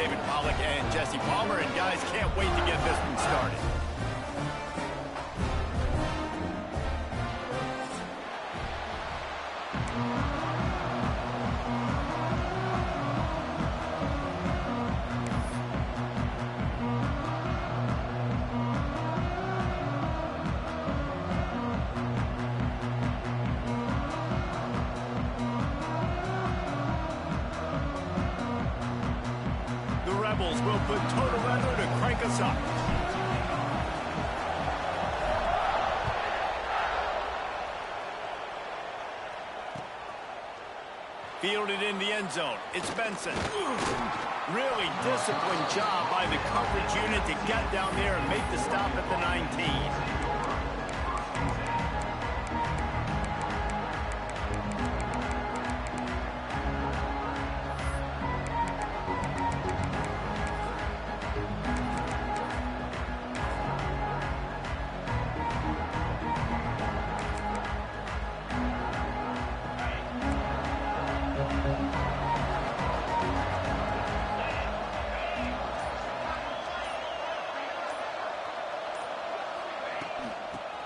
David Pollack and Jesse Palmer, and guys can't wait to get this one started. Will put total weather to crank us up. Fielded in the end zone. It's Benson. Really disciplined job by the coverage unit to get down there and make the stop at the 19.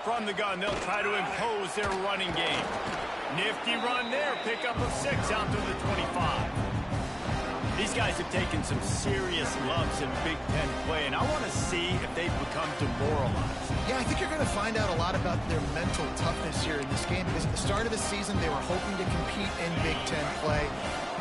From the gun, they'll try to impose their running game. Nifty run there, pickup of 6 out to the 25. These guys have taken some serious lumps in Big Ten play, and I want to see if they've become demoralized. Yeah, I think you're going to find out a lot about their mental toughness here in this game, because at the start of the season, they were hoping to compete in Big Ten play.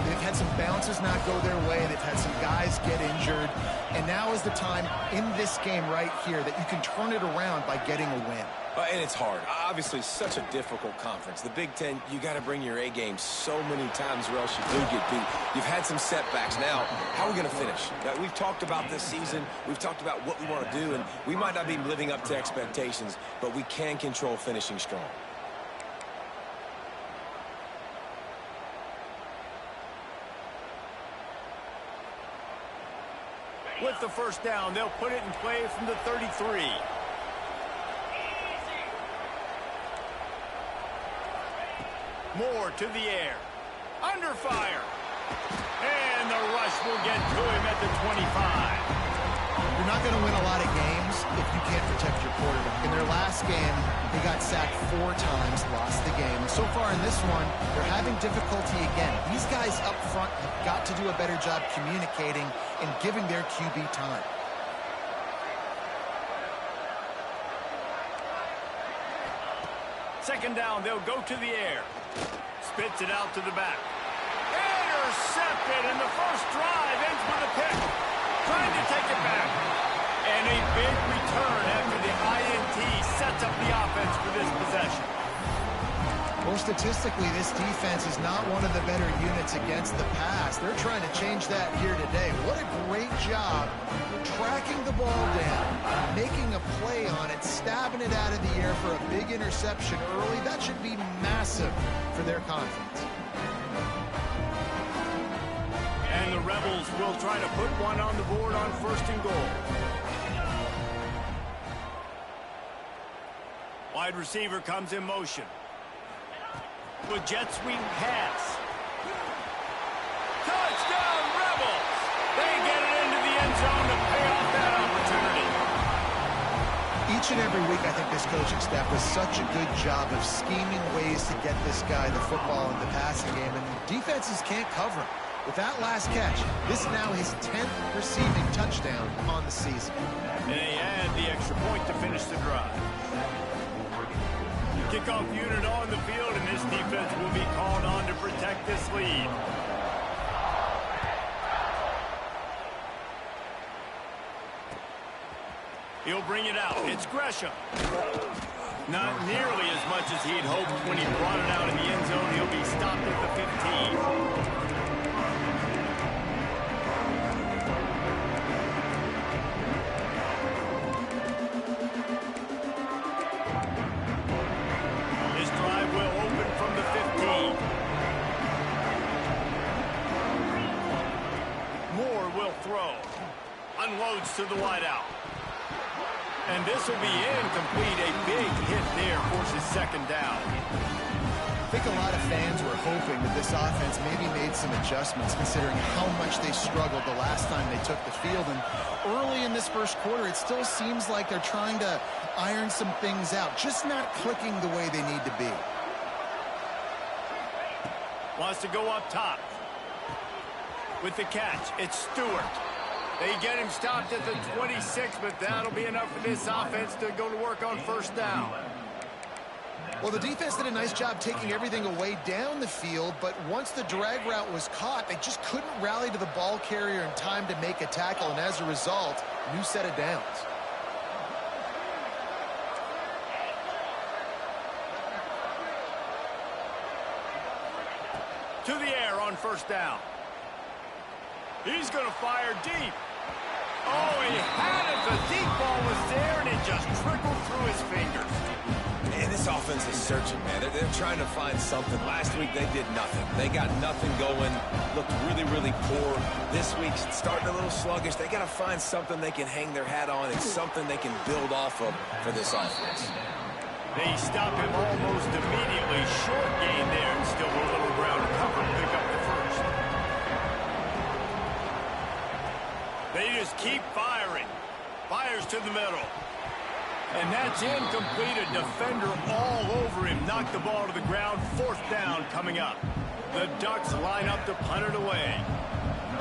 They've had some bounces not go their way. They've had some guys get injured. And now is the time in this game right here that you can turn it around by getting a win. And it's hard. Obviously, such a difficult conference. The Big Ten, you got to bring your A game so many times or else you do get beat. You've had some setbacks. Now, how are we going to finish? We've talked about this season. We've talked about what we want to do, and we might not be living up to expectations, but we can control finishing strong. With the first down, they'll put it in play from the 33. Moore to the air. Under fire. And the rush will get to him at the 25. You're not going to win a lot of games if you can't protect your quarterback. In their last game, they got sacked 4 times, lost the game. And so far in this one, they're having difficulty again. These guys up front have got to do a better job communicating and giving their QB time. Second down, they'll go to the air. Spits it out to the back. Intercepted, and the first drive ends with a pick. Trying to take it back. And a big return after the INT sets up the offense for this possession. Well, statistically, this defense is not one of the better units against the pass. They're trying to change that here today. What a great job tracking the ball down, making a play on it, stabbing it out of the air for a big interception early. That should be massive for their confidence. And the Rebels will try to put one on the board on 1st and goal. Wide receiver comes in motion. With jet sweep pass. Touchdown, Rebels! They get it into the end zone to pay off that opportunity. Each and every week, I think this coaching staff does such a good job of scheming ways to get this guy the football in the passing game, and defenses can't cover him. With that last catch, this is now his 10th receiving touchdown on the season. And they add the extra point to finish the drive. Kickoff unit on the field, and this defense will be called on to protect this lead. He'll bring it out. It's Gresham. Not nearly as much as he'd hoped when he brought it out in the end zone. He'll be stopped at the 15. Throw. Unloads to the wideout. And this will be incomplete. A big hit there forces 2nd down. think a lot of fans were hoping that this offense maybe made some adjustments considering how much they struggled the last time they took the field. And early in this first quarter, it still seems like they're trying to iron some things out, just not clicking the way they need to be. Wants to go up top. With the catch, it's Stewart. They get him stopped at the 26, but that'll be enough for this offense to go to work on first down. Well, the defense did a nice job taking everything away down the field, but once the drag route was caught, they just couldn't rally to the ball carrier in time to make a tackle, and as a result, new set of downs. To the air on first down. He's going to fire deep. Oh, he had it. The deep ball was there, and it just trickled through his fingers. Man, this offense is searching, man. They're trying to find something. Last week, they did nothing. They got nothing going. Looked really, really poor. This week, starting a little sluggish. They got to find something they can hang their hat on. It's something they can build off of for this offense. They stop him almost immediately. Short gain there, and still a little ground to cover to pick up the first. They just keep firing. Fires to the middle. And that's incomplete. A defender all over him. Knocked the ball to the ground. Fourth down coming up. The Ducks line up to punt it away.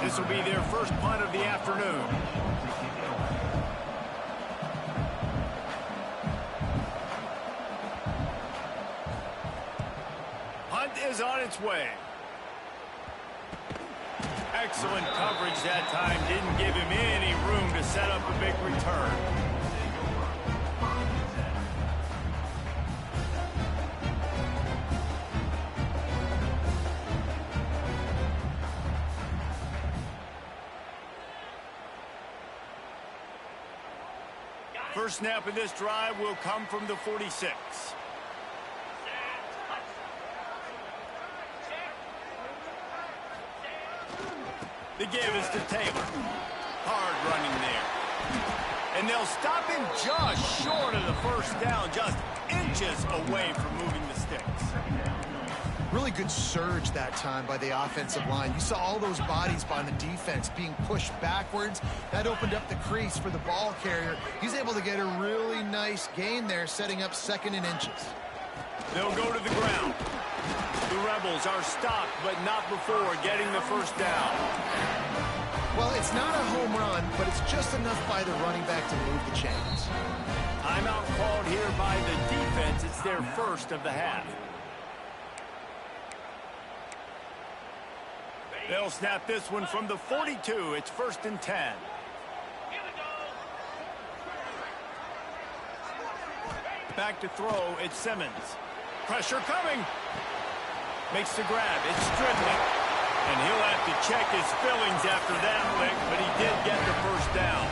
This will be their first punt of the afternoon. Punt is on its way. Excellent coverage that time. Didn't give him any room to set up a big return. First snap of this drive will come from the 46. The give is to Taylor. Hard running there. And they'll stop him just short of the first down, just inches away from moving the sticks. Really good surge that time by the offensive line. You saw all those bodies by the defense being pushed backwards. That opened up the crease for the ball carrier. He's able to get a really nice gain there, setting up second and inches. They'll go to the ground. The Rebels are stopped, but not before getting the first down. Well, it's not a home run, but it's just enough by the running back to move the chains. Timeout called here by the defense. It's their first of the half. They'll snap this one from the 42. It's 1st and 10. Back to throw. It's Simmons. Pressure coming. Makes the grab. It's Stridley. And he'll have to check his fillings after that lick, but he did get the first down.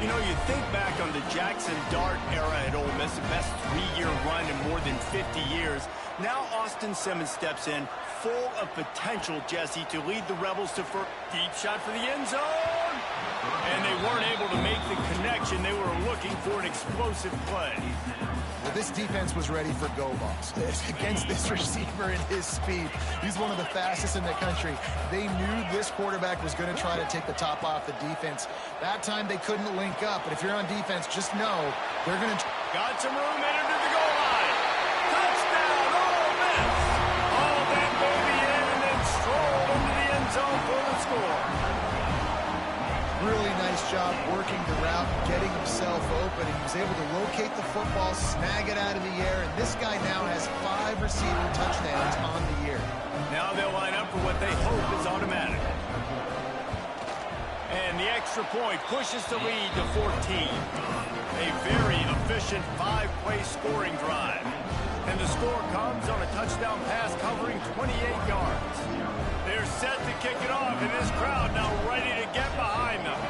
You know, you think back on the Jackson Dart era at Ole Miss, the best 3-year run in more than 50 years. Now Austin Simmons steps in, full of potential, Jesse, to lead the Rebels to first. Deep shot for the end zone. And they weren't able to make the connection. They were looking for an explosive play. Well, this defense was ready for go balls against this receiver and his speed. He's one of the fastest in the country. They knew this quarterback was going to try to take the top off the defense. That time they couldn't link up, but if you're on defense, just know they're going to... Got some room, entered to the goal line. Touchdown, Ole Miss. All that baby in and then strolled into the end zone for the score. Really nice job working the route, getting himself open, and he was able to locate the football, snag it out of the air, and this guy now has 5 receiving touchdowns on the year. Now they'll line up for what they hope is automatic. And the extra point pushes the lead to 14. A very efficient 5-play scoring drive. And the score comes on a touchdown pass covering 28 yards. They're set to kick it off, and this crowd now ready to get behind them.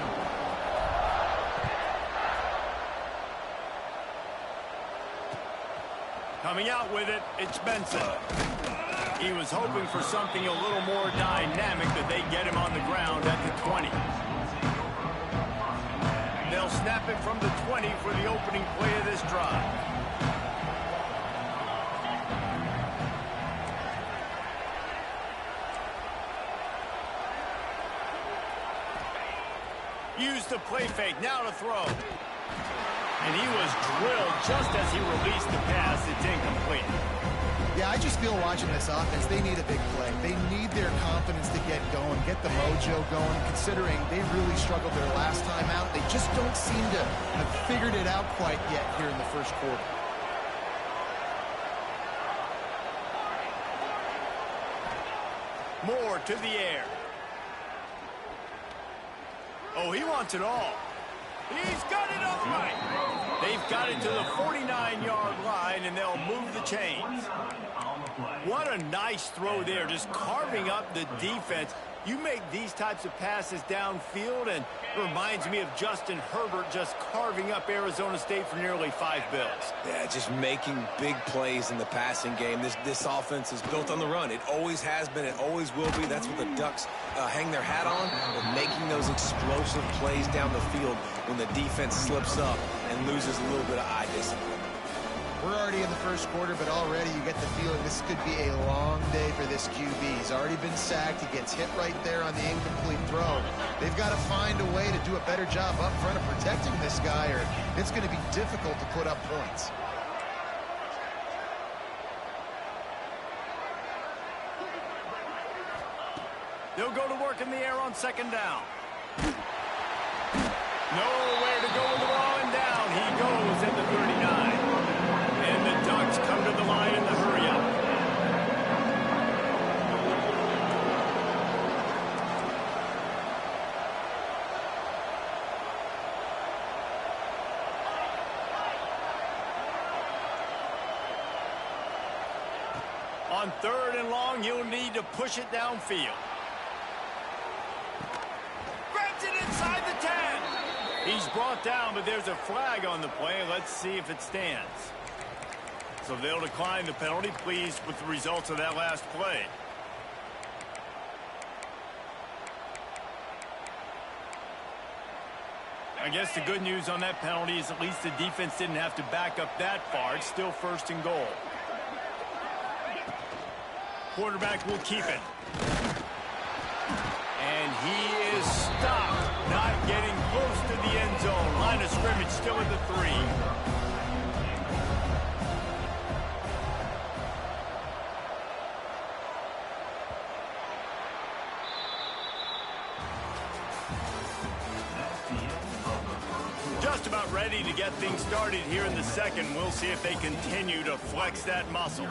Coming out with it, it's Benson. He was hoping for something a little more dynamic, but they get him on the ground at the 20. They'll snap it from the 20 for the opening play of this drive. Use the play fake, now to throw. And he was drilled just as he released the pass. It's incomplete. Yeah, I just feel watching this offense, they need a big play. They need their confidence to get going, get the mojo going, considering they really struggled their last time out. They just don't seem to have figured it out quite yet here in the first quarter. Moore to the air. Oh, he wants it all. He's got it all right. They've got it to the 49-yard line, and they'll move the chains. What a nice throw there, just carving up the defense. You make these types of passes downfield, and it reminds me of Justin Herbert just carving up Arizona State for nearly 5 bills. Yeah, just making big plays in the passing game. This offense is built on the run. It always has been. It always will be. That's what the Ducks hang their hat on, but making those explosive plays down the field when the defense slips up and loses a little bit of eye discipline. We're already in the first quarter, but already you get the feeling this could be a long day for this QB. He's already been sacked. He gets hit right there on the incomplete throw. They've got to find a way to do a better job up front of protecting this guy, or it's going to be difficult to put up points. They'll go to work in the air on second down. Nowhere to go with the ball, and down he goes at the 39. And the Ducks come to the line in the hurry-up. On third and long, you'll need to push it downfield. Grabs it inside the 10. He's brought down, but there's a flag on the play. Let's see if it stands. So they'll decline the penalty. Pleased with the results of that last play. I guess the good news on that penalty is at least the defense didn't have to back up that far. It's still first and goal. Quarterback will keep it. And he is stopped, not getting close to the end zone. Line of scrimmage still at the 3. Just about ready to get things started here in the second. We'll see if they continue to flex that muscle.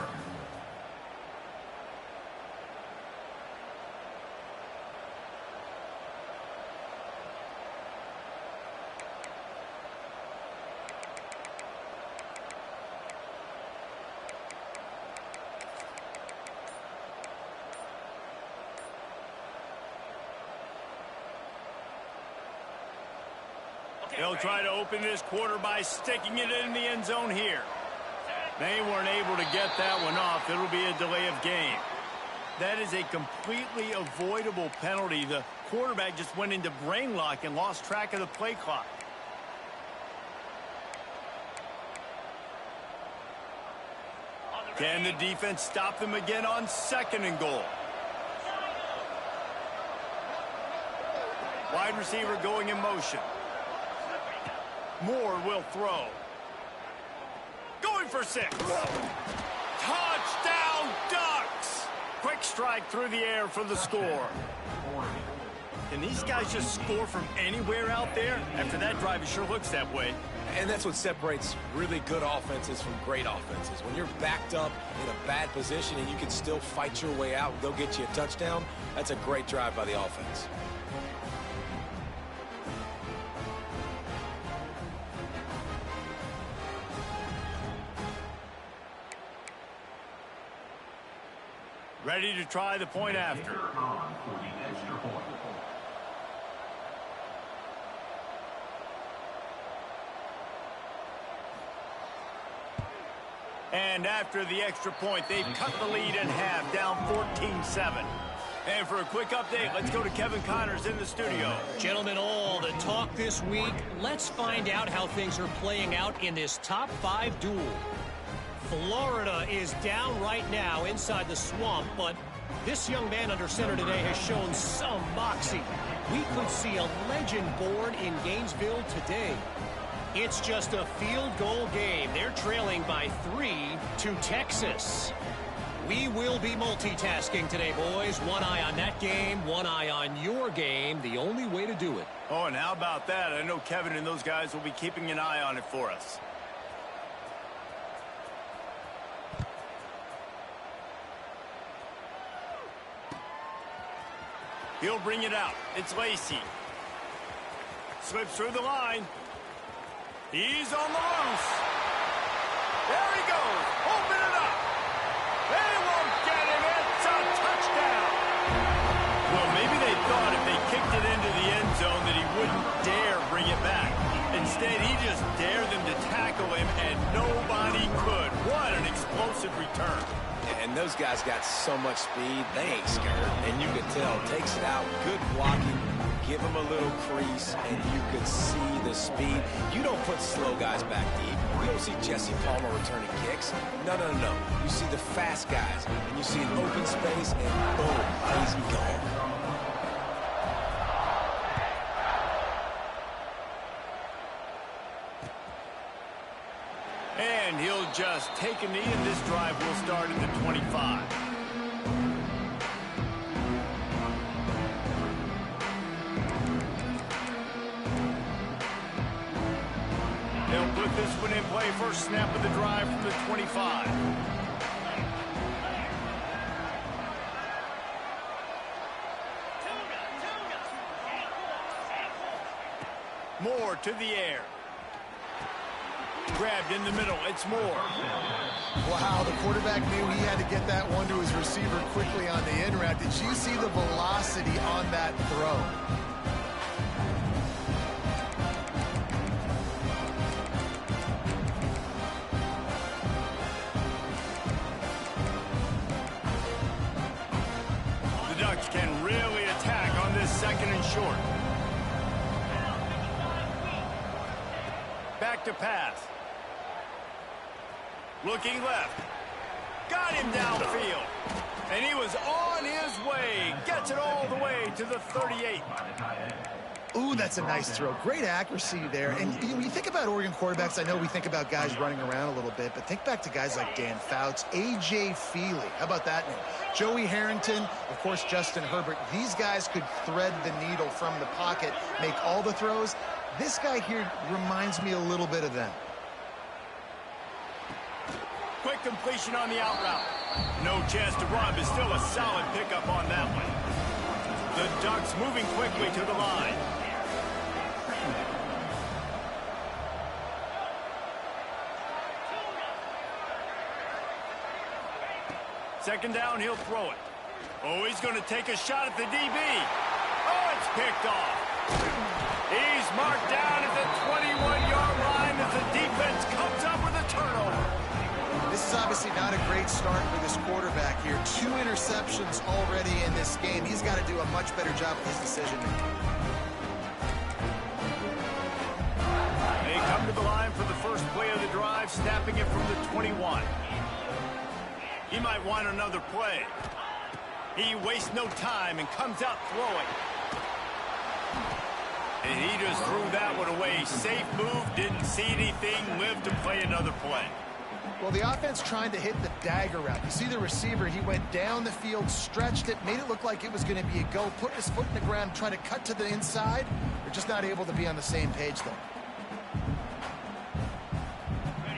They'll try to open this quarter by sticking it in the end zone here. They weren't able to get that one off. It'll be a delay of game. That is a completely avoidable penalty. The quarterback just went into brain lock and lost track of the play clock. Can the defense stop them again on second and goal? Wide receiver going in motion. Moore will throw. Going for 6. Touchdown, Ducks! Quick strike through the air for the score. Can these guys just score from anywhere out there? After that drive, it sure looks that way. And that's what separates really good offenses from great offenses. When you're backed up in a bad position and you can still fight your way out and go get you a touchdown, that's a great drive by the offense. Ready to try the point after. And after the extra point, they've cut the lead in half, down 14-7. And for a quick update, let's go to Kevin Connors in the studio. Gentlemen, all the talk this week. Let's find out how things are playing out in this top 5 duel. Florida is down right now inside the swamp, but this young man under center today has shown some moxie. we could see a legend born in Gainesville today. It's just a field goal game. They're trailing by 3 to Texas. We will be multitasking today, boys. One eye on that game, one eye on your game. The only way to do it. Oh, and how about that? I know Kevin and those guys will be keeping an eye on it for us. He'll bring it out. It's Lacey. Slips through the line. He's on the loose. There he goes. Open it up. They won't get him. It's a touchdown. Well, maybe they thought if they kicked it into the end zone that he wouldn't dare bring it back. Instead, he just dared them to tackle him, and nobody could. What an explosive return. And those guys got so much speed, they ain't scared. And you can tell, takes it out, good blocking, give them a little crease, and you could see the speed. You don't put slow guys back deep. You don't see Jesse Palmer returning kicks. No, no, no, no. You see the fast guys, and you see an open space, and boom, he's gone. And he'll just take a knee, and this drive will start at the 25. They'll put this one in play. First snap of the drive from the 25. Moore to the air. Grabbed in the middle. It's Moore. Wow, the quarterback knew he had to get that one to his receiver quickly on the in route. Did you see the velocity on that throw? The Ducks can really attack on this second and short. Back to pass. Looking left. Got him downfield. And he was on his way. Gets it all the way to the 38. Ooh, that's a nice throw. Great accuracy there. And when you think about Oregon quarterbacks, I know we think about guys running around a little bit, but think back to guys like Dan Fouts, A.J. Feely. How about that name? Joey Harrington, of course, Justin Herbert. These guys could thread the needle from the pocket, make all the throws. This guy here reminds me a little bit of them. Quick completion on the out route. No chance to run, but still a solid pickup on that one. The Ducks moving quickly to the line. Second down, he'll throw it. Oh, he's going to take a shot at the DB. Oh, it's picked off. He's marked down at the 21-yard line as the defense comes up with a turnover. This is obviously not a great start for this quarterback here. 2 interceptions already in this game. He's got to do a much better job with his decision-making. They come to the line for the first play of the drive, snapping it from the 21. He might want another play. He wastes no time and comes out throwing. And he just threw that one away. Safe move, didn't see anything, lived to play another play. Well, the offense trying to hit the dagger route. You see the receiver, he went down the field, stretched it, made it look like it was going to be a go, put his foot in the ground, trying to cut to the inside. They're just not able to be on the same page, though.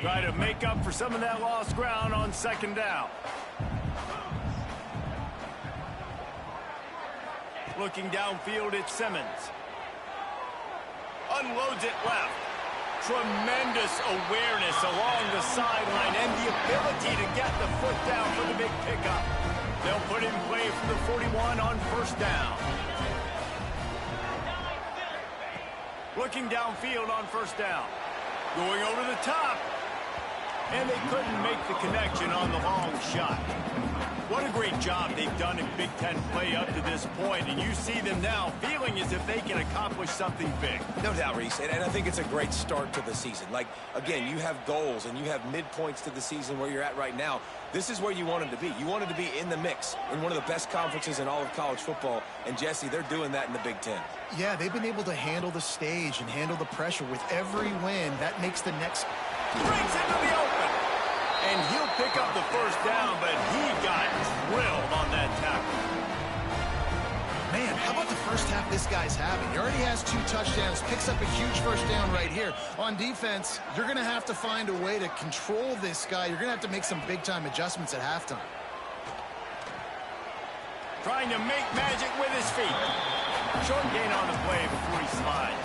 Try to make up for some of that lost ground on second down. Looking downfield, it's Simmons. Unloads it left. Tremendous awareness along the sideline and the ability to get the foot down for the big pickup. They'll put in play from the 41 on first down. Looking downfield on first down. Going over the top. And they couldn't make the connection on the long shot. What a great job they've done in Big Ten play up to this point, and you see them now feeling as if they can accomplish something big. No doubt, Reese, and I think it's a great start to the season. Like, again, you have goals and you have midpoints to the season where you're at right now. This is where you wanted to be. You wanted to be in the mix in one of the best conferences in all of college football, and Jesse, they're doing that in the Big Ten. Yeah, they've been able to handle the stage and handle the pressure with every win. That makes the next... Brings it to the open. And he'll pick up the first down, but he got drilled on that tackle. Man, how about the first half this guy's having? He already has 2 touchdowns, picks up a huge first down right here. On defense, you're going to have to find a way to control this guy. You're going to have to make some big-time adjustments at halftime. Trying to make magic with his feet. Short gain on the play before he slides.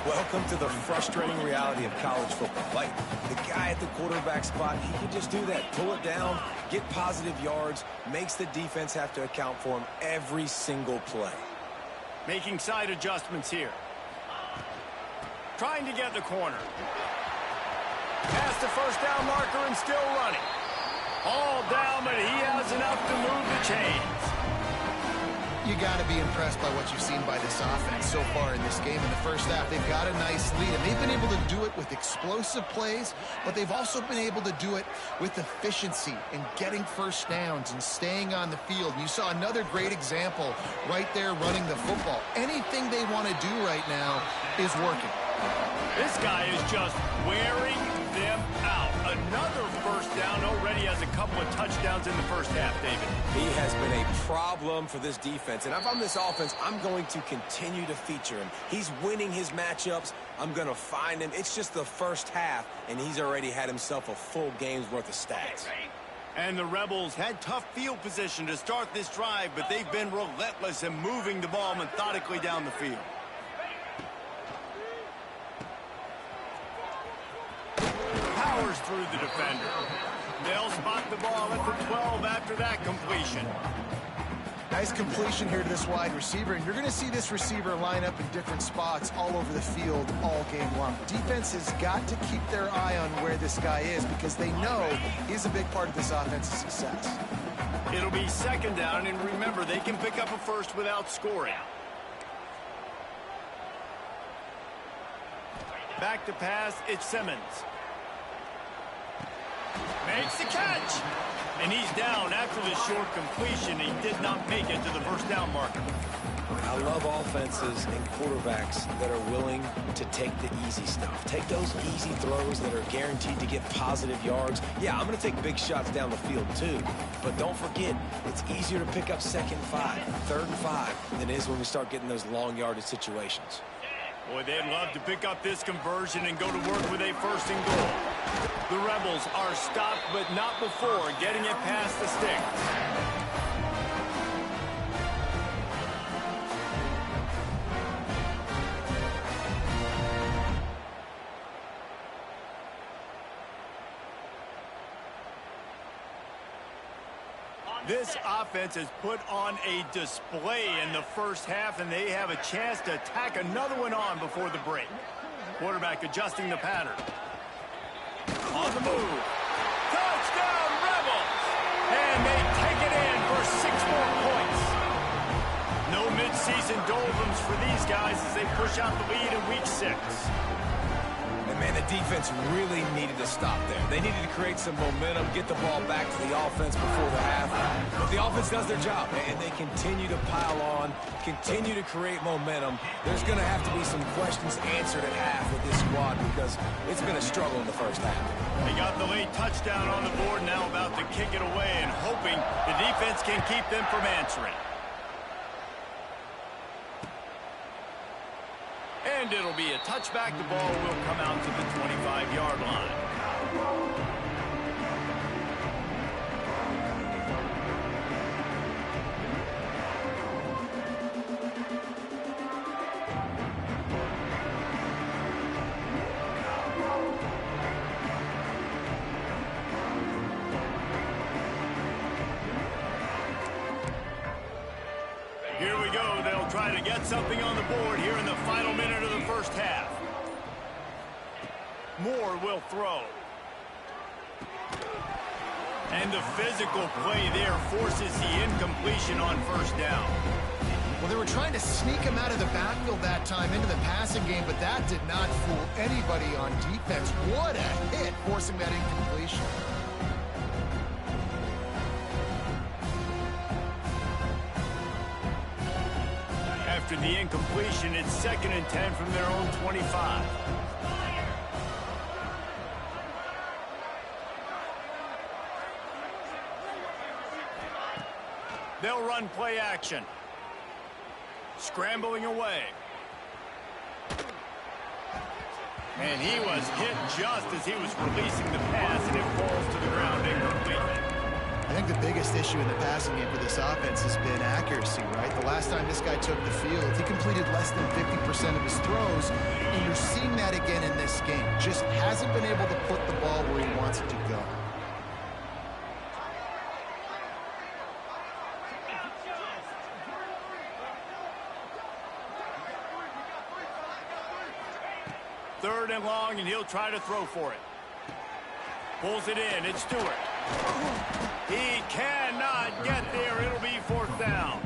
Welcome to the frustrating reality of college football. Like, the guy at the quarterback spot, he can just do that. Pull it down, get positive yards, makes the defense have to account for him every single play. Making side adjustments here. Trying to get the corner. Past the first down marker and still running. All down, but he has enough to move the chains. You got to be impressed by what you've seen by this offense so far in this game. In the first half, they've got a nice lead, and they've been able to do it with explosive plays, but they've also been able to do it with efficiency and getting first downs and staying on the field. And you saw another great example right there running the football. Anything they want to do right now is working. This guy is just wearing them out. Another first down, already has a couple of touchdowns in the first half, David. He has been a problem for this defense, and if I'm this offense, I'm going to continue to feature him. He's winning his matchups. I'm going to find him. It's just the first half, and he's already had himself a full game's worth of stats. And the Rebels had tough field position to start this drive, but they've been relentless in moving the ball methodically down the field. Powers through the defender. They'll spot the ball at the 12 after that completion. Nice completion here to this wide receiver, and you're going to see this receiver line up in different spots all over the field all game long. Defense has got to keep their eye on where this guy is because they know he's a big part of this offense's success. It'll be second down, and remember, they can pick up a first without scoring. Back to pass, it's Simmons. Makes the catch. And he's down after the short completion. He did not make it to the first down marker. I love offenses and quarterbacks that are willing to take the easy stuff. Take those easy throws that are guaranteed to get positive yards. Yeah, I'm going to take big shots down the field too. But don't forget, it's easier to pick up 2nd and 5, 3rd and 5 than it is when we start getting those long yardage situations. Boy, they'd love to pick up this conversion and go to work with a first and goal. The Rebels are stopped, but not before getting it past the sticks. This offense has put on a display in the first half, and they have a chance to tack another one on before the break. Quarterback adjusting the pattern. On the move. Touchdown, Rebels! And they take it in for 6 more points. No midseason doldrums for these guys as they push out the lead in Week 6. Man, the defense really needed to stop there. They needed to create some momentum, get the ball back to the offense before the half. But the offense does their job, and they continue to pile on, continue to create momentum. There's going to have to be some questions answered at half with this squad because it's been a struggle in the first half. They got the late touchdown on the board, now about to kick it away and hoping the defense can keep them from answering. And it'll be a touchback. The ball will come out to the 25-yard line. Here we go. They'll try to get something on the board here in the final minute of the first half. Moore will throw. And the physical play there forces the incompletion on first down. Well, they were trying to sneak him out of the backfield that time into the passing game, but that did not fool anybody on defense. What a hit, forcing that incompletion. After the incompletion, it's 2nd and 10 from their own 25. They'll run play action. Scrambling away. And he was hit just as he was releasing the pass, and it falls to the ground incomplete. I think the biggest issue in the passing game for this offense has been accuracy, right? The last time this guy took the field, he completed less than 50% of his throws, and you're seeing that again in this game. Just hasn't been able to put the ball where he wants it to go. Third and long, and he'll try to throw for it. Pulls it in. It's Stewart. He cannot get there. It'll be 4th down.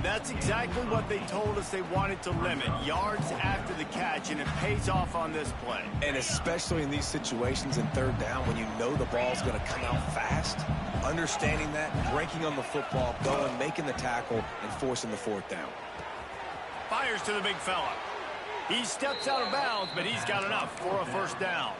That's exactly what they told us they wanted to limit. Yards after the catch, and it pays off on this play. And especially in these situations in 3rd down when you know the ball's going to come out fast, understanding that, breaking on the football, going, making the tackle, and forcing the 4th down. Fires to the big fella. He steps out of bounds, but he's got enough for a 1st down.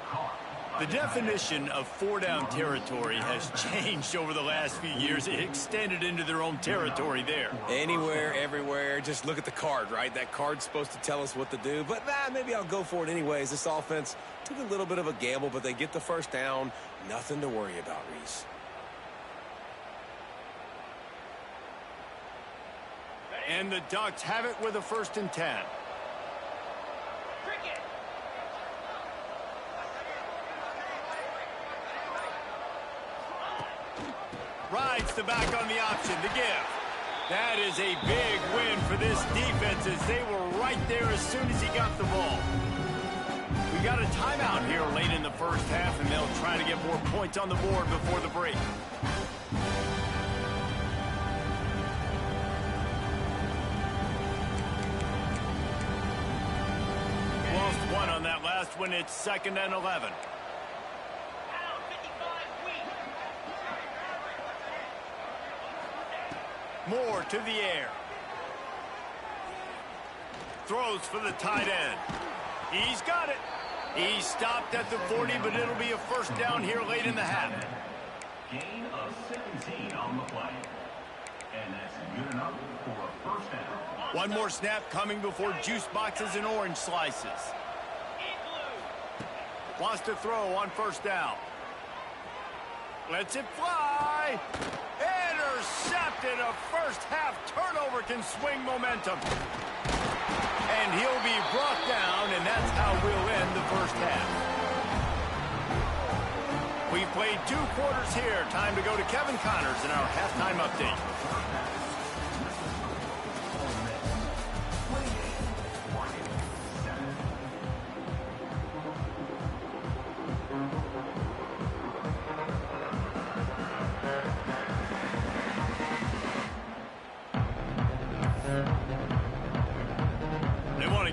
The definition of 4-down territory has changed over the last few years. It extended into their own territory there. Anywhere, everywhere, just look at the card, right? That card's supposed to tell us what to do, but maybe I'll go for it anyways. This offense took a little bit of a gamble, but they get the 1st down. Nothing to worry about, Reese. And the Ducks have it with a 1st and 10. Rides the back on the option, the give. That is a big win for this defense as they were right there as soon as he got the ball. We got a timeout here late in the 1st half, and they'll try to get more points on the board before the break. Lost one on that last one. It's 2nd and 11. Moore to the air. Throws for the tight end. He's got it. He stopped at the 40, but it'll be a 1st down here late in the half. Gain of 17 on the play. And that's good enough for a 1st down. One more snap coming before juice boxes and orange slices. Wants to throw on 1st down. Lets it fly. Intercepted. A 1st half turnover can swing momentum. And he'll be brought down, and that's how we'll end the 1st half. We've played 2 quarters here. Time to go to Kevin Connors in our halftime update.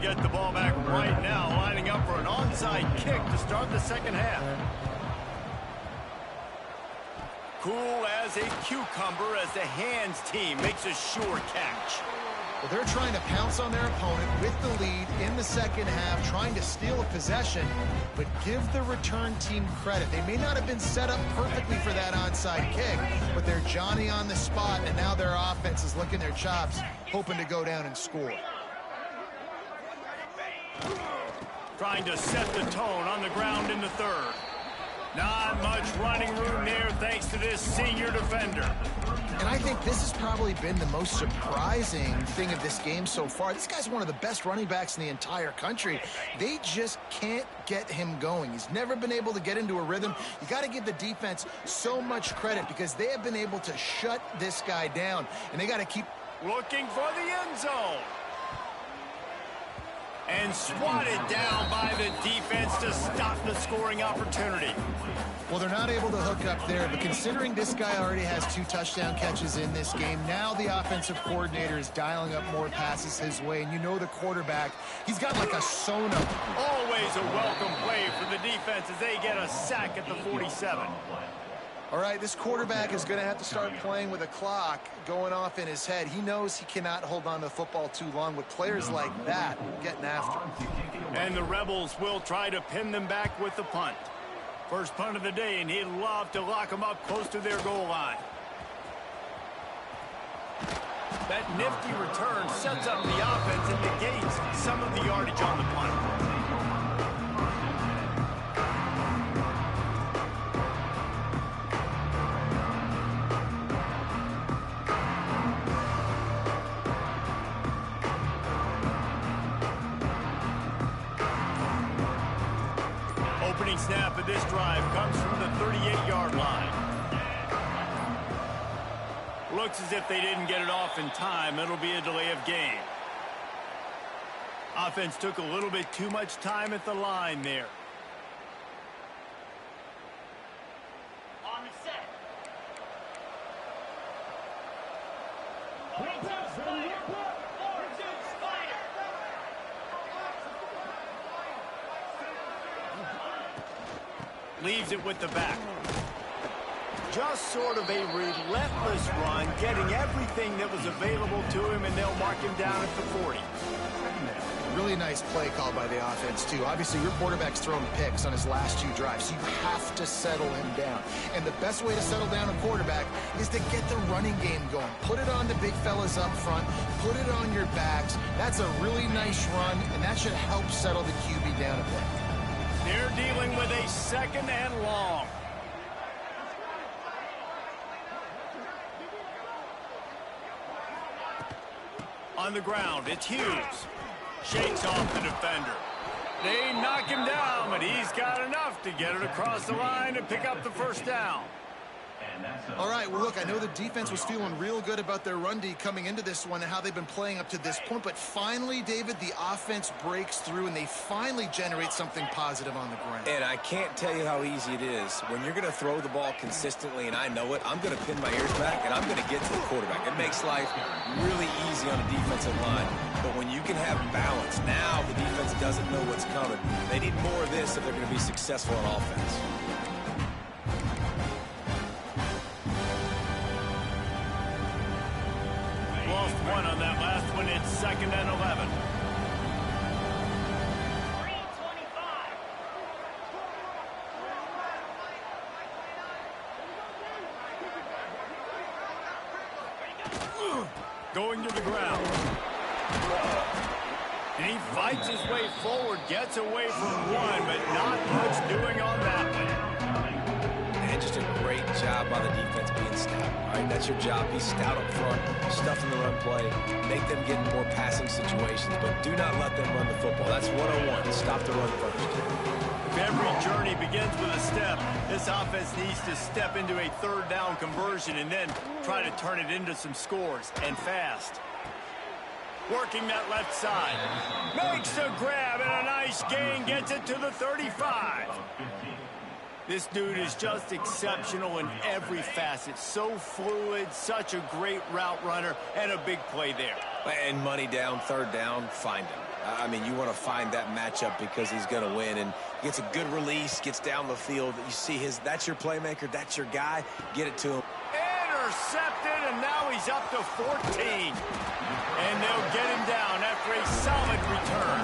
Get the ball back right now, lining up for an onside kick to start the 2nd half. Cool as a cucumber as the hands team makes a sure catch. Well, they're trying to pounce on their opponent with the lead in the 2nd half, trying to steal a possession, but give the return team credit. They may not have been set up perfectly for that onside kick, but they're Johnny on the spot, and now their offense is licking their chops, hoping to go down and score. Trying to set the tone on the ground in the 3rd. Not much running room there thanks to this senior defender. And I think this has probably been the most surprising thing of this game so far. This guy's one of the best running backs in the entire country. They just can't get him going. He's never been able to get into a rhythm. You got to give the defense so much credit because they have been able to shut this guy down. And they got to keep looking for the end zone. And swatted down by the defense to stop the scoring opportunity. Well, they're not able to hook up there, but considering this guy already has 2 touchdown catches in this game, now the offensive coordinator is dialing up more passes his way, and you know the quarterback, he's got like a sonar. Always a welcome play for the defense as they get a sack at the 47. All right, this quarterback is going to have to start playing with a clock going off in his head. He knows he cannot hold on to the football too long with players like that getting after him. And the Rebels will try to pin them back with the punt. First punt of the day, and he'd love to lock them up close to their goal line. That nifty return sets up the offense and negates some of the yardage on the punt. Opening snap of this drive comes from the 38-yard line. Looks as if they didn't get it off in time. It'll be a delay of game. Offense took a little bit too much time at the line there. On the set. Leaves it with the back. Just sort of a relentless run, getting everything that was available to him, and they'll mark him down at the 40. Really nice play call by the offense, too. Obviously, your quarterback's thrown picks on his last 2 drives, so you have to settle him down. And the best way to settle down a quarterback is to get the running game going. Put it on the big fellas up front. Put it on your backs. That's a really nice run, and that should help settle the QB down a bit. They're dealing with a 2nd and long. On the ground, it's Hughes. Shakes off the defender. They knock him down, but he's got enough to get it across the line and pick up the first down. All right, well, look, I know the defense was feeling real good about their run D coming into this one and how they've been playing up to this point, but finally, David, the offense breaks through and they finally generate something positive on the ground. And I can't tell you how easy it is. When you're going to throw the ball consistently, and I know it, I'm going to pin my ears back, and I'm going to get to the quarterback. It makes life really easy on a defensive line. But when you can have balance, now the defense doesn't know what's coming. They need more of this if they're going to be successful on offense. Lost one on that last one. It's 2nd and 11. Going to the ground. And he fights his way forward, gets away from one, but not much doing on that one. And just a great job by the defense being stout. All right, that's your job. Be stout up front, stuff in the run play, make them get in more passing situations, but do not let them run the football. That's 101. Stop the run first. If every journey begins with a step, this offense needs to step into a 3rd down conversion and then try to turn it into some scores, and fast. Working that left side. Makes a grab and a nice gain, gets it to the 35. This dude is just exceptional in every facet. So fluid, such a great route runner, and a big play there. And money down, 3rd down, find him. I mean, you want to find that matchup because he's going to win, and gets a good release, gets down the field. You see that's your playmaker, that's your guy. Get it to him. Intercepted, and now he's up to 14. And they'll get him down after a solid return.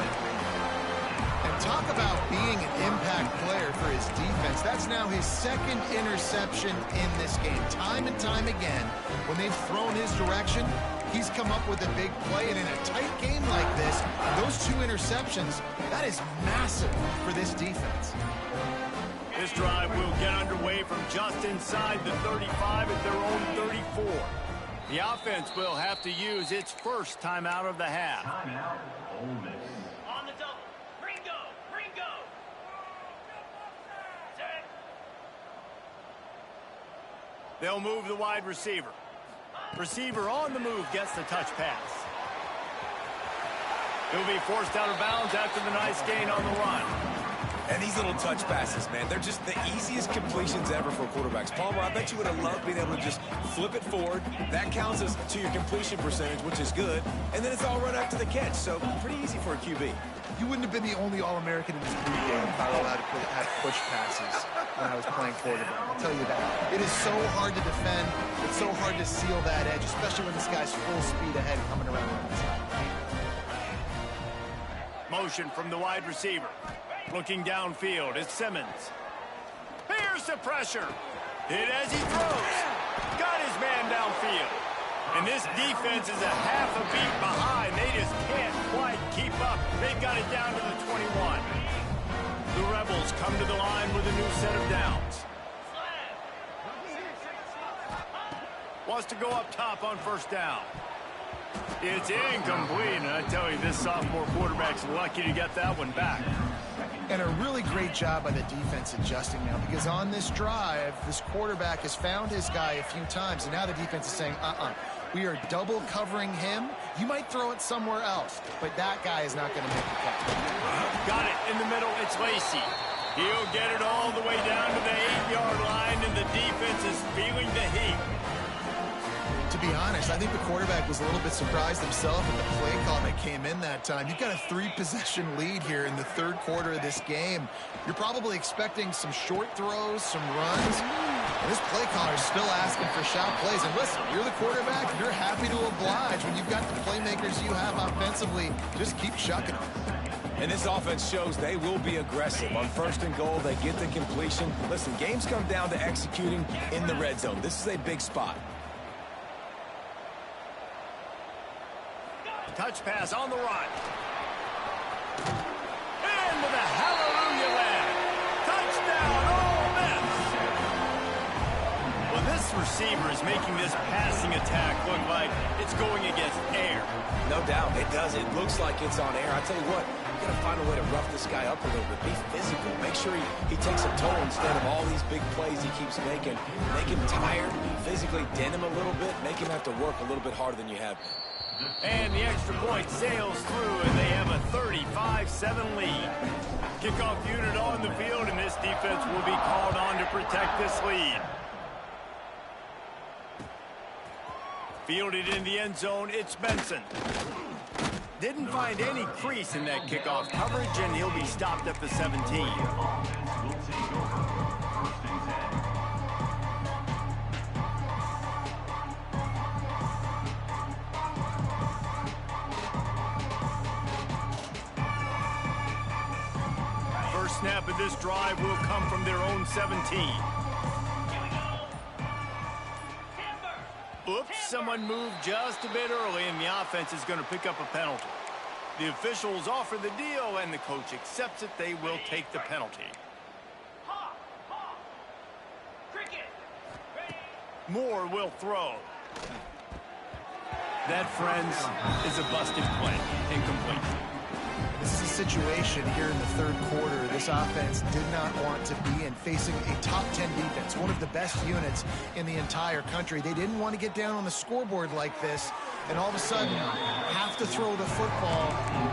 And talk about being an impact player for his defense. That's now his 2nd interception in this game. Time and time again, when they've thrown his direction, he's come up with a big play. And in a tight game like this, those 2 interceptions, that is massive for this defense. This drive will get underway from just inside the 35 at their own 34. The offense will have to use its first timeout of the half. Timeout, Ole Miss. On the double. Ringo! Ringo! Set. They'll move the wide receiver. Receiver on the move gets the touch pass. He'll be forced out of bounds after the nice gain on the run. And these little touch passes, man, they're just the easiest completions ever for quarterbacks. Palmer, I bet you would have loved being able to just flip it forward. That counts as to your completion percentage, which is good. And then it's all run after the catch, so pretty easy for a QB. You wouldn't have been the only All-American in this pregame if I were allowed to have push passes when I was playing quarterback. I'll tell you that. It is so hard to defend. It's so hard to seal that edge, especially when this guy's full speed ahead coming around the outside. Motion from the wide receiver. Looking downfield, it's Simmons. Here's the pressure. Hit as he throws. Got his man downfield. And this defense is a half a beat behind. They just can't quite keep up. They've got it down to the 21. The Rebels come to the line with a new set of downs. Wants to go up top on first down. It's incomplete, and I tell you, this sophomore quarterback's lucky to get that one back. And a really great job by the defense adjusting now, because on this drive, this quarterback has found his guy a few times, and now the defense is saying, we are double covering him. You might throw it somewhere else, but that guy is not going to make the catch. Got it in the middle. It's Lacey. He'll get it all the way down to the 8-yard line, and the defense is feeling the heat. To be honest, I think the quarterback was a little bit surprised himself at the play call that came in that time. You've got a 3-possession lead here in the third quarter of this game. You're probably expecting some short throws, some runs. And this play caller is still asking for shot plays. And listen, you're the quarterback. You're happy to oblige when you've got the playmakers you have offensively. Just keep shucking them. And this offense shows they will be aggressive. On first and goal, they get the completion. Listen, games come down to executing in the red zone. This is a big spot. Touch pass on the run. Into the hallelujah land. Touchdown, Ole Miss. Well, this receiver is making this passing attack look like it's going against air. No doubt, it does. It looks like it's on air. I tell you what, you got to find a way to rough this guy up a little bit. Be physical. Make sure he takes a toll instead of all these big plays he keeps making. Make him tired, physically dent him a little bit, make him have to work a little bit harder than you have been. And the extra point sails through, and they have a 35-7 lead. Kickoff unit on the field, and this defense will be called on to protect this lead. Fielded in the end zone, it's Benson. Didn't find any crease in that kickoff coverage, and he'll be stopped at the 17. Snap of this drive will come from their own 17. Oops, someone moved just a bit early, and the offense is going to pick up a penalty. The officials offer the deal, and the coach accepts it. They will take the penalty. Moore will throw. That, friends, is a busted play. Incomplete. This is a situation here in the third quarter this offense did not want to be in, facing a top 10 defense, one of the best units in the entire country. They didn't want to get down on the scoreboard like this and all of a sudden have to throw the football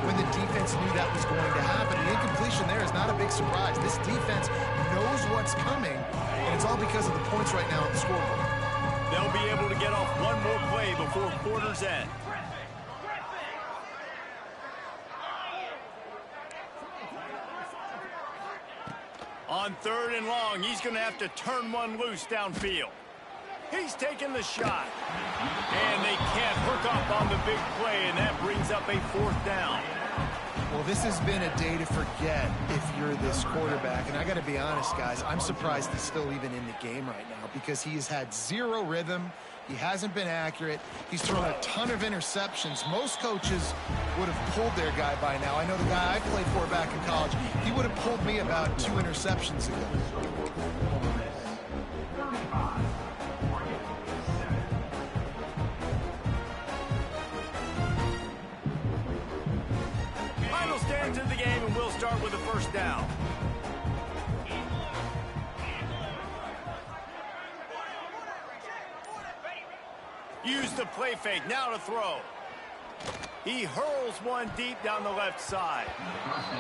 when the defense knew that was going to happen. The incompletion there is not a big surprise. This defense knows what's coming, and it's all because of the points right now on the scoreboard. They'll be able to get off one more play before quarter's end. On third and long, he's going to have to turn one loose downfield. He's taking the shot. And they can't hook up on the big play, and that brings up a fourth down. Well, this has been a day to forget if you're this quarterback. And I got to be honest, guys, I'm surprised he's still even in the game right now because he has had zero rhythm. He hasn't been accurate. He's thrown a ton of interceptions. Most coaches would have pulled their guy by now. I know the guy I played for back in college, he would have pulled me about 2 interceptions ago. Final stands of the game, and we'll start with the first down. Use the play fake, now to throw. He hurls one deep down the left side.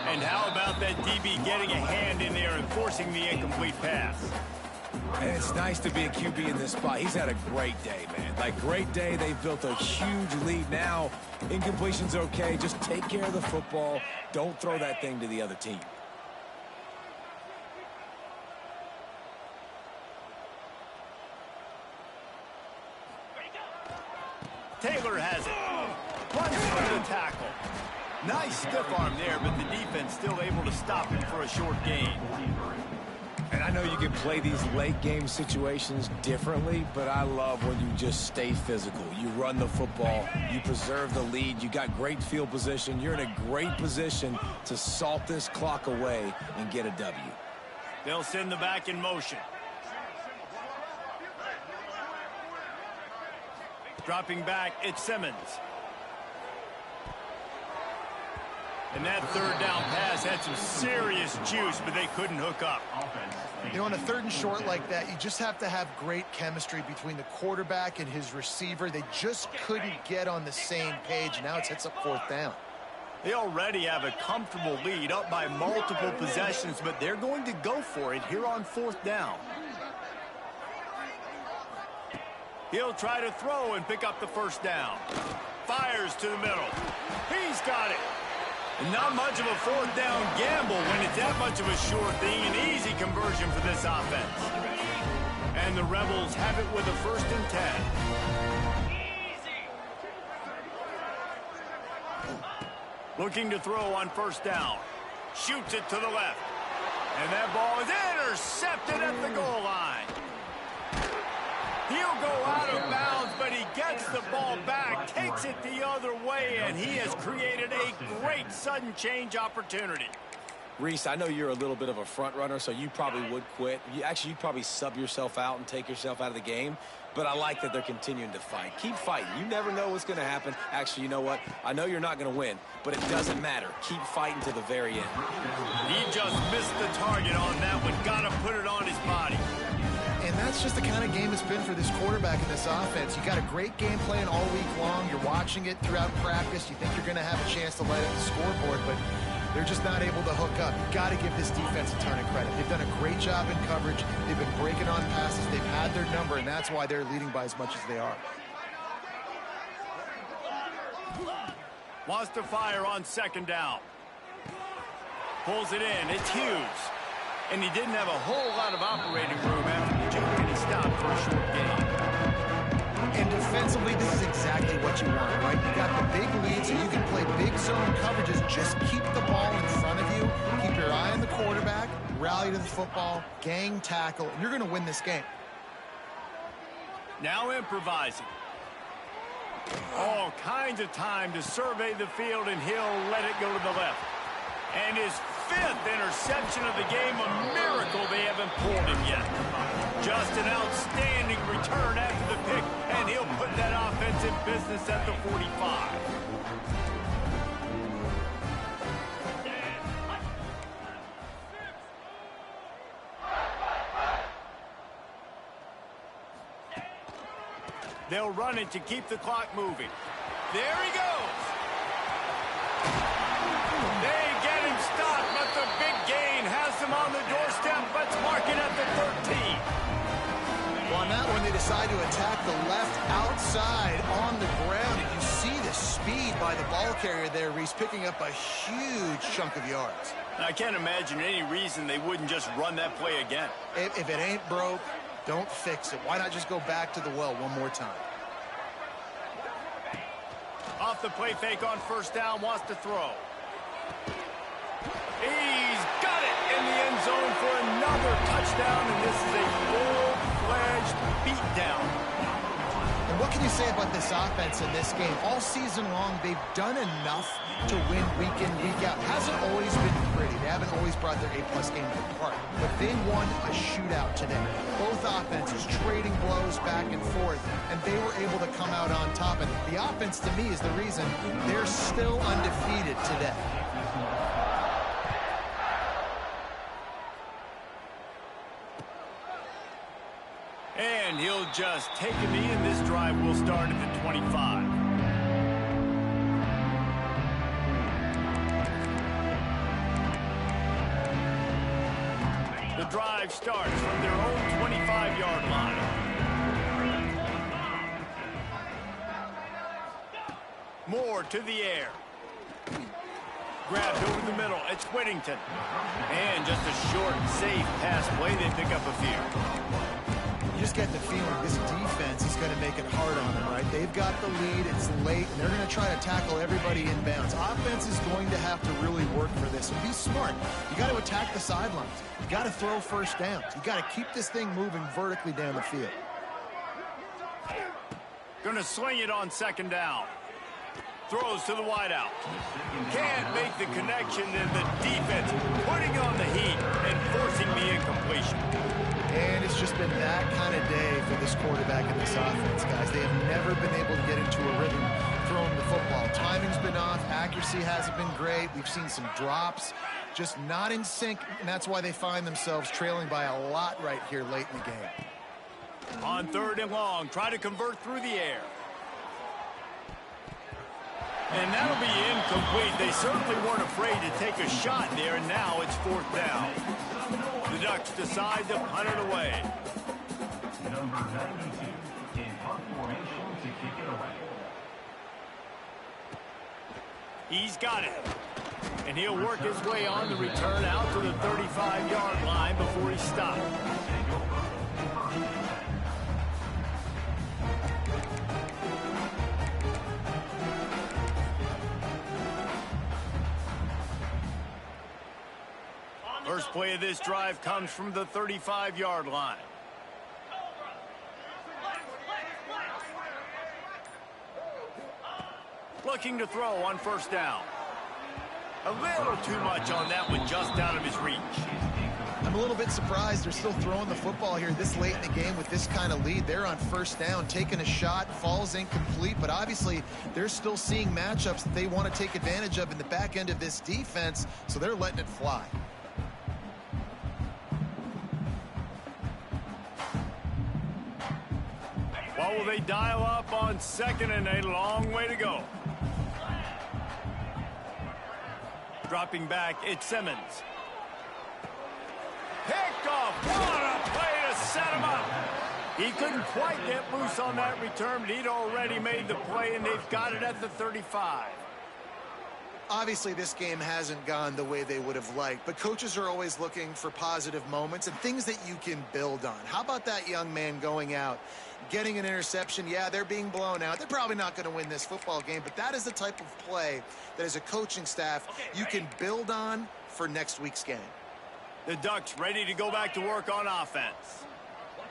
And how about that DB getting a hand in there and forcing the incomplete pass? And it's nice to be a QB in this spot. He's had a great day, man. Like, great day. They've built a huge lead now. Incompletion's okay. Just take care of the football. Don't throw that thing to the other team. Taylor has it. Runs through the tackle. Nice stiff arm there, but the defense still able to stop him for a short gain. And I know you can play these late game situations differently, but I love when you just stay physical. You run the football, you preserve the lead, you got great field position, you're in a great position to salt this clock away and get a W. They'll send the back in motion. Dropping back, it's Simmons. And that third down pass had some serious juice, but they couldn't hook up. You know, on a 3rd and short like that, you just have to have great chemistry between the quarterback and his receiver. They just couldn't get on the same page. Now it sets up 4th down. They already have a comfortable lead, up by multiple possessions, but they're going to go for it here on 4th down. He'll try to throw and pick up the 1st down. Fires to the middle. He's got it. And not much of a 4th down gamble when it's that much of a sure thing. An easy conversion for this offense. And the Rebels have it with a 1st and 10. Looking to throw on 1st down. Shoots it to the left. And that ball is intercepted at the goal line. He'll go out of bounds, but he gets the ball back, takes it the other way, and he has created a great sudden change opportunity. Reese, I know you're a little bit of a front runner, so you probably would quit. You'd probably sub yourself out and take yourself out of the game. But I like that they're continuing to fight. Keep fighting. You never know what's going to happen. Actually, you know what? I know you're not going to win, but it doesn't matter. Keep fighting to the very end. He just missed the target on that one. Got to put it on his body. And that's just the kind of game it's been for this quarterback in this offense. You got a great game plan all week long. You're watching it throughout practice. You think you're going to have a chance to light up the scoreboard, but they're just not able to hook up. You've got to give this defense a ton of credit. They've done a great job in coverage. They've been breaking on passes. They've had their number, and that's why they're leading by as much as they are. Wants to fire on 2nd down. Pulls it in. It's Hughes. And he didn't have a whole lot of operating room after the juke, and he stopped for a short gain. And defensively, this is exactly what you want, right? You got the big lead, so you can play big zone coverages. Just keep the ball in front of you. Keep your eye on the quarterback. Rally to the football. Gang tackle. And you're going to win this game. Now improvising. All kinds of time to survey the field, and he'll let it go to the left. And his 5th interception of the game, a miracle they haven't pulled him yet. Just an outstanding return after the pick, and he'll put that offense in business at the 45. They'll run it to keep the clock moving. There he goes. They get him stopped, but the big gain has them on the doorstep. Let's mark it at the 13. Well, on that one, they decide to attack the left outside on the ground. And you see the speed by the ball carrier there, Reese, picking up a huge chunk of yards. I can't imagine any reason they wouldn't just run that play again. If it ain't broke, don't fix it. Why not just go back to the well one more time? Off the play fake on 1st down, wants to throw. He's got it in the end zone for another touchdown, and this is a full-fledged beatdown. And what can you say about this offense in this game? All season long, they've done enough to win week in, week out. Hasn't always been pretty. They haven't always brought their A-plus game to the park. But they won a shootout today. Both offenses trading blows back and forth, and they were able to come out on top. And the offense, to me, is the reason they're still undefeated today. And he'll just take a knee, and this drive will start at the 25. The drive starts from their own 25-yard line. Moore to the air. Grabbed over the middle. It's Whittington. And just a short, safe pass play. They pick up a few. You just get the feeling this defense is going to make it hard on them, right? They've got the lead. It's late, and they're going to try to tackle everybody inbounds. Offense is going to have to really work for this. So be smart. You got to attack the sidelines. You got to throw first downs. You got to keep this thing moving vertically down the field. Going to swing it on second down. Throws to the wideout. Can't make the connection, and the defense putting on the heat and forcing the incompletion. And it's just been that kind of day for this quarterback and this offense, guys. They have never been able to get into a rhythm throwing the football. Timing's been off. Accuracy hasn't been great. We've seen some drops. Just not in sync, and that's why they find themselves trailing by a lot right here late in the game. On 3rd and long, try to convert through the air. And that'll be incomplete. They certainly weren't afraid to take a shot there, and now it's 4th down. The Ducks decide to punt it away. Number 92 in punt formation to kick it away. He's got it. And he'll work his way on the return out to the 35-yard line before he stopped. First play of this drive comes from the 35-yard line. Looking to throw on 1st down. A little too much on that one, just out of his reach. I'm a little bit surprised they're still throwing the football here this late in the game with this kind of lead. They're on 1st down, taking a shot, falls incomplete, but obviously they're still seeing matchups that they want to take advantage of in the back end of this defense, so they're letting it fly. What will they dial up on 2nd and a long way to go? Dropping back, it's Simmons. Picked off. What a play to set him up. He couldn't quite get loose on that return, but he'd already made the play, and they've got it at the 35. Obviously, this game hasn't gone the way they would have liked, but coaches are always looking for positive moments and things that you can build on. How about that young man going out, getting an interception? Yeah, they're being blown out. They're probably not going to win this football game, but that is the type of play that as a coaching staff you can build on for next week's game. The Ducks ready to go back to work on offense.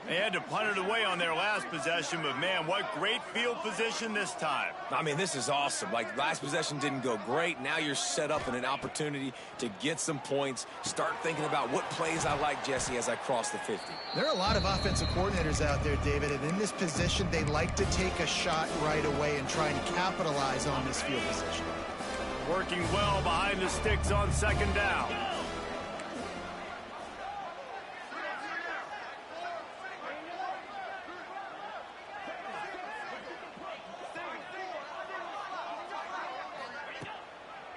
They had to punt it away on their last possession, but man, what great field position this time. I mean, this is awesome. Like, last possession didn't go great. Now you're set up in an opportunity to get some points. Start thinking about what plays I like, Jesse, as I cross the 50. There are a lot of offensive coordinators out there, David, and in this position, they like to take a shot right away and try and capitalize on this field position. Working well behind the sticks on 2nd down.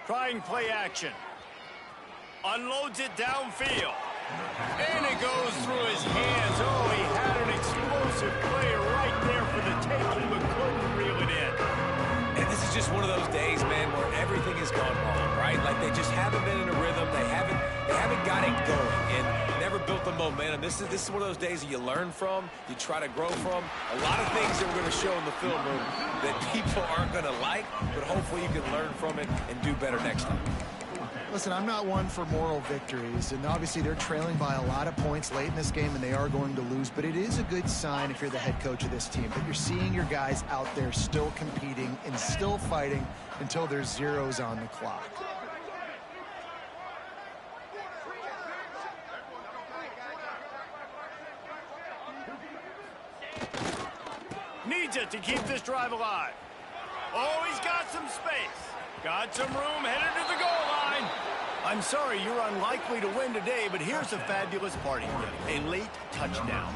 Trying play action. Unloads it downfield. And it goes through his hands. Oh, he had an explosive play right there for the taking, but couldn't reel it in. And this is just one of those days, man, where everything has gone wrong, right? Like, they just haven't been in a rhythm. They haven't got it going and never built the momentum. This is one of those days that you learn from, you try to grow from. A lot of things that we're going to show in the film room that people aren't going to like, but hopefully you can learn from it and do better next time. Listen, I'm not one for moral victories, and obviously they're trailing by a lot of points late in this game, and they are going to lose, but it is a good sign if you're the head coach of this team that you're seeing your guys out there still competing and still fighting until there's zeros on the clock. Needs it to keep this drive alive. Oh, he's got some space. Got some room, headed to the goal line. I'm sorry, you're unlikely to win today, but here's a fabulous party. A late touchdown.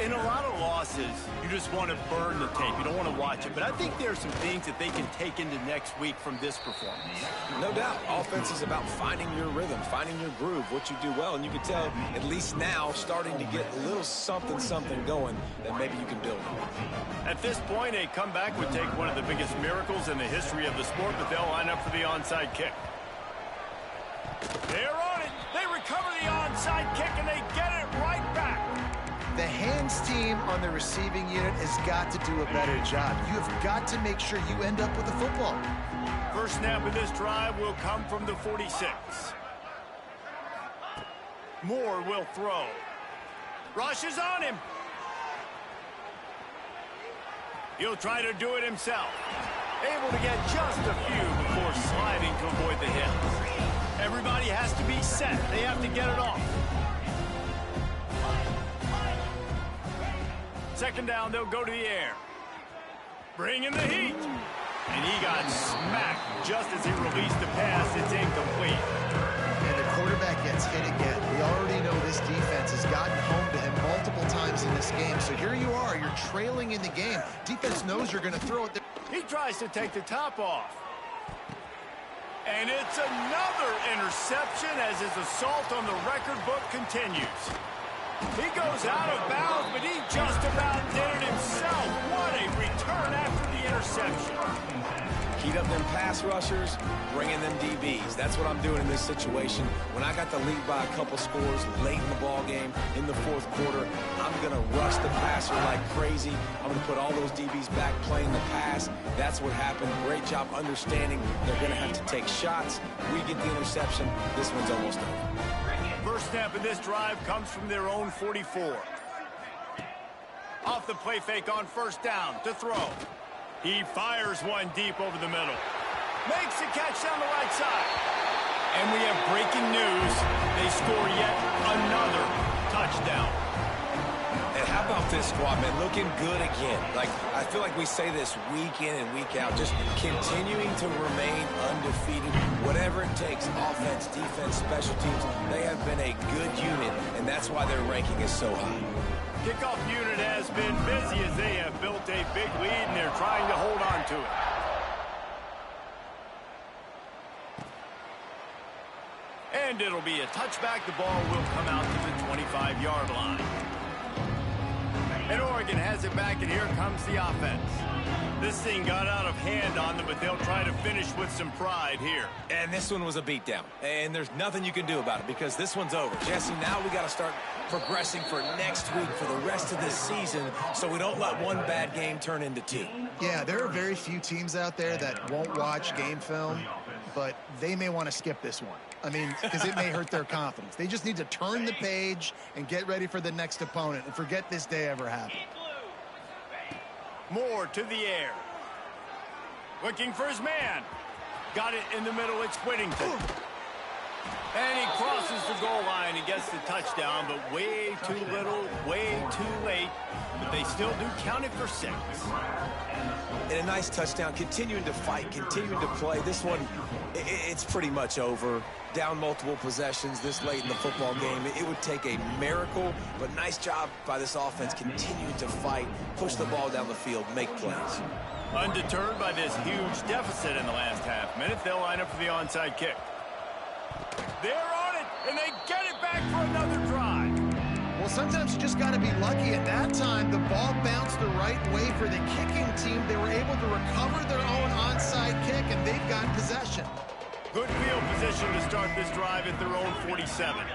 In a lot of losses, you just want to burn the tape. You don't want to watch it. But I think there are some things that they can take into next week from this performance. No doubt. Offense is about finding your rhythm, finding your groove, what you do well. And you can tell, at least now, starting to get a little something going that maybe you can build on. At this point, a comeback would take one of the biggest miracles in the history of the sport, but they'll line up for the onside kick. They're on it. They recover the onside kick, and they get it right back. The hands team on the receiving unit has got to do a better job. You have got to make sure you end up with the football. First snap of this drive will come from the 46. Moore will throw. Rush is on him. He'll try to do it himself. Able to get just a few before sliding to avoid the hit. Everybody has to be set. They have to get it off. Second down, they'll go to the air. Bring in the heat. And he got smacked just as he released the pass. It's incomplete. And the quarterback gets hit again. We already know this defense has gotten home to him multiple times in this game. So here you are. You're trailing in the game. Defense knows you're going to throw it. He tries to take the top off. And it's another interception as his assault on the record book continues. He goes out of bounds, but he just about did it himself. What a return after the interception. Heat up them pass rushers, bring in them DBs. That's what I'm doing in this situation. When I got the lead by a couple scores late in the ball game, in the fourth quarter, I'm going to rush the passer like crazy. I'm going to put all those DBs back playing the pass. That's what happened. Great job understanding they're going to have to take shots. We get the interception. This one's almost over. First snap of this drive comes from their own 44. Off the play fake on first down to throw. He fires one deep over the middle. Makes the catch down the right side. And we have breaking news. They score yet another touchdown. And how about this squad, man? Looking good again. Like, I feel like we say this week in and week out, just continuing to remain undefeated. Whatever it takes, offense, defense, special teams, they have been a good unit, and that's why their ranking is so high. Kickoff unit has been busy as they have built a big lead, and they're trying to hold on to it. And it'll be a touchback. The ball will come out to the 25-yard line. And Oregon has it back, and here comes the offense. This thing got out of hand on them, but they'll try to finish with some pride here. And this one was a beatdown. And there's nothing you can do about it because this one's over. Jesse, now we got to start progressing for next week, for the rest of this season, so we don't let one bad game turn into two. Yeah, there are very few teams out there that won't watch game film, but they may want to skip this one. I mean, because it may hurt their confidence. They just need to turn the page and get ready for the next opponent and forget this day ever happened. Moore to the air. Looking for his man. Got it in the middle. It's Whittington. And he crosses the goal line and gets the touchdown, but way too little, way too late. But they still do count it for 6. And a nice touchdown, continuing to fight, continuing to play. This one, it's pretty much over. Down multiple possessions this late in the football game. It would take a miracle, but nice job by this offense continuing to fight, push the ball down the field, make plays. Undeterred by this huge deficit in the last half minute, they'll line up for the onside kick. They're on it, and they get it back for another drive. Well, sometimes you just got to be lucky. At that time, the ball bounced the right way for the kicking team. They were able to recover their own onside kick, and they've got possession. Good field position to start this drive at their own 47.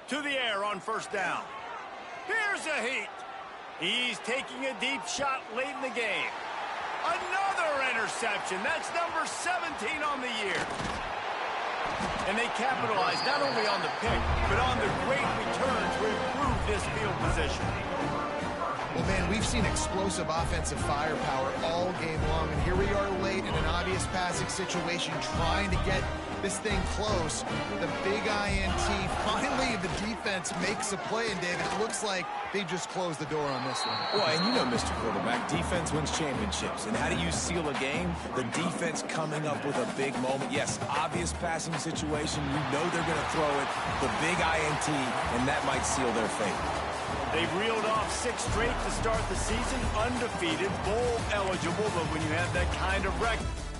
To the air on first down. Here's a heat. He's taking a deep shot late in the game. Another interception. That's number 17 on the year. And they capitalize not only on the pick, but on the great return to improve this field position. Well, man, we've seen explosive offensive firepower all game long, and here we are late in an obvious passing situation trying to get this thing close. The big INT, finally the defense makes a play, and David, it looks like they just closed the door on this one. Well, and you know, Mr. Quarterback, defense wins championships. And how do you seal a game? The defense coming up with a big moment. Yes, obvious passing situation. You know they're going to throw it. The big INT, and that might seal their fate. They've reeled off 6 straight to start the season, undefeated, bowl eligible, but when you have that kind of record...